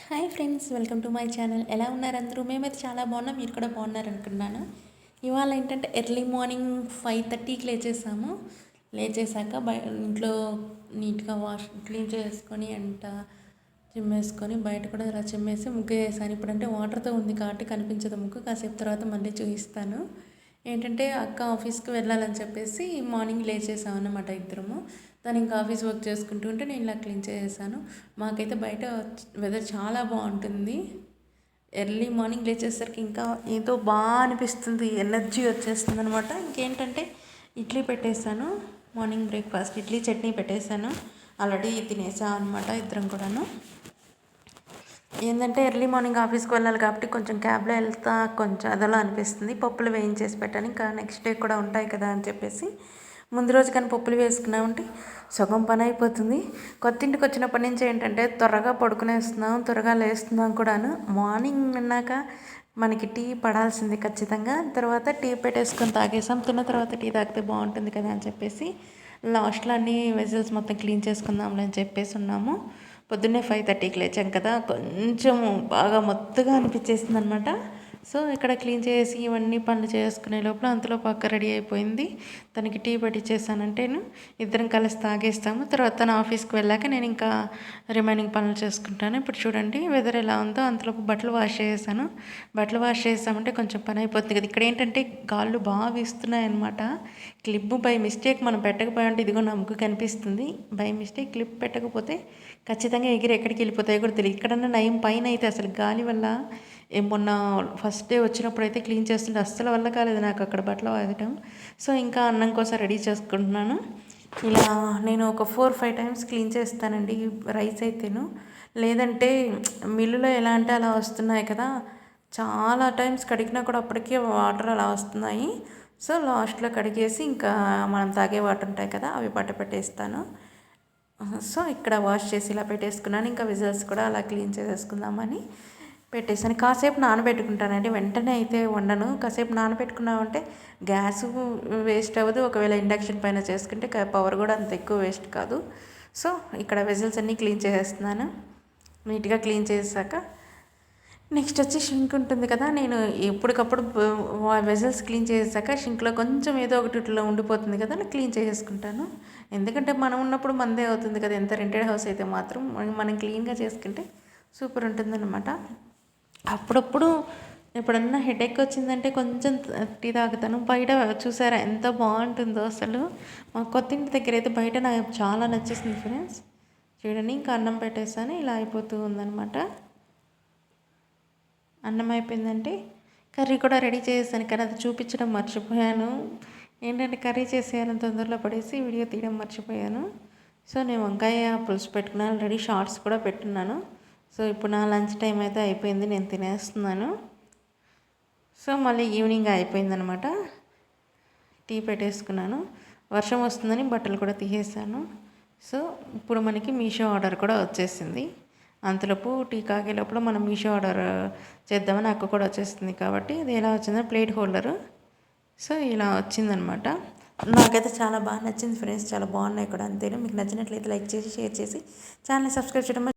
Hi friends, welcome to my channel. ఎలా ఉన్నారు అందరూ? మేమైతే చాలా బాగున్నాం, మీరు కూడా బాగున్నారు అనుకున్నాను. ఇవాళ ఏంటంటే ఎర్లీ మార్నింగ్ 5:30కి లేచేసాక ఇంట్లో నీట్గా క్లీన్ చేసుకొని చిమ్మేసుకొని బయట కూడా ఇలా చిమ్మేసి ముగ్గు వేసాను. ఇప్పుడంటే వాటర్తో ఉంది కాబట్టి కనిపించదు ముగ్గు, కాసేపు తర్వాత మళ్ళీ చూపిస్తాను. ఏంటంటే అక్క ఆఫీస్కి వెళ్ళాలని చెప్పేసి మార్నింగ్ లేచేసాం అన్నమాట ఇద్దరము. తను ఇంకా ఆఫీస్ వర్క్ చేసుకుంటూ ఉంటే నేను ఇలా క్లీన్ చేసేసాను. మాకైతే బయట వెదర్ చాలా బాగుంటుంది. ఎర్లీ మార్నింగ్ లేచేసరికి ఇంకా ఏదో బాగా అనిపిస్తుంది, ఎనర్జీ వచ్చేస్తుంది అనమాట. ఇంకేంటంటే ఇడ్లీ పెట్టేశాను, మార్నింగ్ బ్రేక్ఫాస్ట్ ఇడ్లీ చట్నీ పెట్టేశాను. ఆల్రెడీ తినేసాం అనమాట ఇద్దరం కూడాను. ఏంటంటే ఎర్లీ మార్నింగ్ ఆఫీస్కి వెళ్ళాలి కాబట్టి కొంచెం క్యాబ్లో వెళ్తా కొంచెం అదలా అనిపిస్తుంది. పప్పులు వేయించేసి పెట్టాను, ఇంకా నెక్స్ట్ డే కూడా ఉంటాయి కదా అని చెప్పేసి ముందు రోజు కానీ పప్పులు వేసుకున్నామంటే సగం పని అయిపోతుంది. కొత్త ఇంటికి వచ్చినప్పటి నుంచి ఏంటంటే త్వరగా పడుకునేస్తున్నాం, త్వరగా లేస్తున్నాం కూడాను. మార్నింగ్ అన్నాక మనకి టీ పడాల్సింది ఖచ్చితంగా. తర్వాత టీ పెట్టేసుకొని తాగేసాం. తిన్న తర్వాత టీ తాగితే బాగుంటుంది కదా అని చెప్పేసి లాస్ట్లో అన్ని వెజల్స్ మొత్తం క్లీన్ చేసుకుందాంలే అని చెప్పేసి ఉన్నాము. పొద్దున్నే 5:30కి లేచాం కదా, కొంచెం బాగా మొత్తగా అనిపించేసింది అనమాట. సో ఇక్కడ క్లీన్ చేసి ఇవన్నీ పనులు చేసుకునే లోపల అంతలో పక్క రెడీ అయిపోయింది. తనకి టీ పెట్టించేసానంటేను ఇద్దరం కలిసి తాగేస్తాము. తర్వాత తన ఆఫీస్కి వెళ్ళాక నేను ఇంకా రిమైనింగ్ పనులు చేసుకుంటాను. ఇప్పుడు చూడండి వెదర్ ఎలా ఉందో. అంతలోపు బట్టలు వాష్ చేసేసాను. బట్టలు వాష్ చేసామంటే కొంచెం పని అయిపోతుంది కదా. ఇక్కడ ఏంటంటే గాళ్ళు బాగా వీస్తున్నాయి అనమాట. క్లిప్ బై మిస్టేక్ మనం పెట్టకపోయి ఉంటే ఇదిగో నా ముగ్గు కనిపిస్తుంది. బై మిస్టేక్ క్లిప్ పెట్టకపోతే ఖచ్చితంగా ఎగిరి ఎక్కడికి వెళ్ళిపోతాయో కూడా తెలియదు. ఇక్కడన్నా నయం, పైన అయితే అసలు గాలి వల్ల మొన్న ఫస్ట్ డే వచ్చినప్పుడు అయితే క్లీన్ చేస్తుంటే అస్సలు వల్ల కాలేదు నాకు అక్కడ బట్టలు వాడటం. సో ఇంకా అన్నం కోసం రెడీ చేసుకుంటున్నాను. ఇలా నేను ఒక 4-5 టైమ్స్ క్లీన్ చేస్తానండి రైస్ అయితేను. లేదంటే మిల్లులో ఎలా అంటే అలా వస్తున్నాయి కదా, చాలా టైమ్స్ కడిగినా కూడా అప్పటికే వాటర్ అలా వస్తున్నాయి. సో లాస్ట్లో కడిగేసి ఇంకా మనం తాగే వాటర్ ఉంటాయి కదా అవి పెట్టేస్తాను. సో ఇక్కడ వాష్ చేసి ఇలా పెట్టేసుకున్నాను. ఇంకా విజల్స్ కూడా అలా క్లీన్ చేసేసుకుందామని పెట్టేసాను. కాసేపు నానబెట్టుకుంటానండి, వెంటనే అయితే వండను. కాసేపు నానబెట్టుకున్నామంటే గ్యాస్ వేస్ట్ అవ్వదు. ఒకవేళ ఇండక్షన్ పైన చేసుకుంటే పవర్ కూడా అంత ఎక్కువ వేస్ట్ కాదు. సో ఇక్కడ వెజల్స్ అన్నీ క్లీన్ చేసేస్తున్నాను. నీట్గా క్లీన్ చేసాక నెక్స్ట్ వచ్చి షింక్ ఉంటుంది కదా, నేను ఎప్పటికప్పుడు వెజల్స్ క్లీన్ చేసాక షింక్లో కొంచెం ఏదో ఒకటి ఇట్లా ఉండిపోతుంది కదా, నేను క్లీన్ చేసేసుకుంటాను. ఎందుకంటే మనం ఉన్నప్పుడు మనదే అవుతుంది కదా, ఎంత రెంటెడ్ హౌస్ అయితే మాత్రం మనం క్లీన్గా చేసుకుంటే సూపర్ ఉంటుందన్నమాట. అప్పుడప్పుడు ఎప్పుడన్నా హెడేక్ వచ్చిందంటే కొంచెం టీ తాగుతాను. బయట చూసారా ఎంత బాగుంటుందో అసలు. మా కొత్త ఇంటి దగ్గర అయితే బయట నాకు చాలా నచ్చేసింది ఫ్రెండ్స్. చూడండి ఇంకా అన్నం పెట్టేసాను, ఇలా అయిపోతూ ఉందన్నమాట. అన్నం అయిపోయిందంటే కర్రీ కూడా రెడీ చేసేసాను, కానీ అది చూపించడం మర్చిపోయాను. ఏంటంటే కర్రీ చేసేయాలని తొందరలో పడేసి వీడియో తీయడం మర్చిపోయాను. సో నేను వంకాయ పులుసు పెట్టుకున్నాను, ఆల్రెడీ షార్ట్స్ కూడా పెట్టున్నాను. సో ఇప్పుడు నా లంచ్ టైం అయితే అయిపోయింది, నేను తినేస్తున్నాను. సో మళ్ళీ ఈవినింగ్ అయిపోయిందనమాట. టీ పెట్టేసుకున్నాను. వర్షం వస్తుందని బట్టలు కూడా తీసేసాను. సో ఇప్పుడు మనకి మీషో ఆర్డర్ కూడా వచ్చేసింది. అంతలోపు టీ కాగే లోపల మనం మీషో ఆర్డర్ చేద్దామని అక్క కూడా వచ్చేస్తుంది కాబట్టి ఇది ఎలా వచ్చిందంటే ప్లేట్ హోల్డరు. సో ఇలా వచ్చిందనమాట. నాకైతే చాలా బాగా నచ్చింది ఫ్రెండ్స్, చాలా బాగున్నాయి కూడా. అంతేనా, మీకు నచ్చినట్లయితే లైక్ చేసి షేర్ చేసి ఛానల్ని సబ్స్క్రైబ్ చేయడం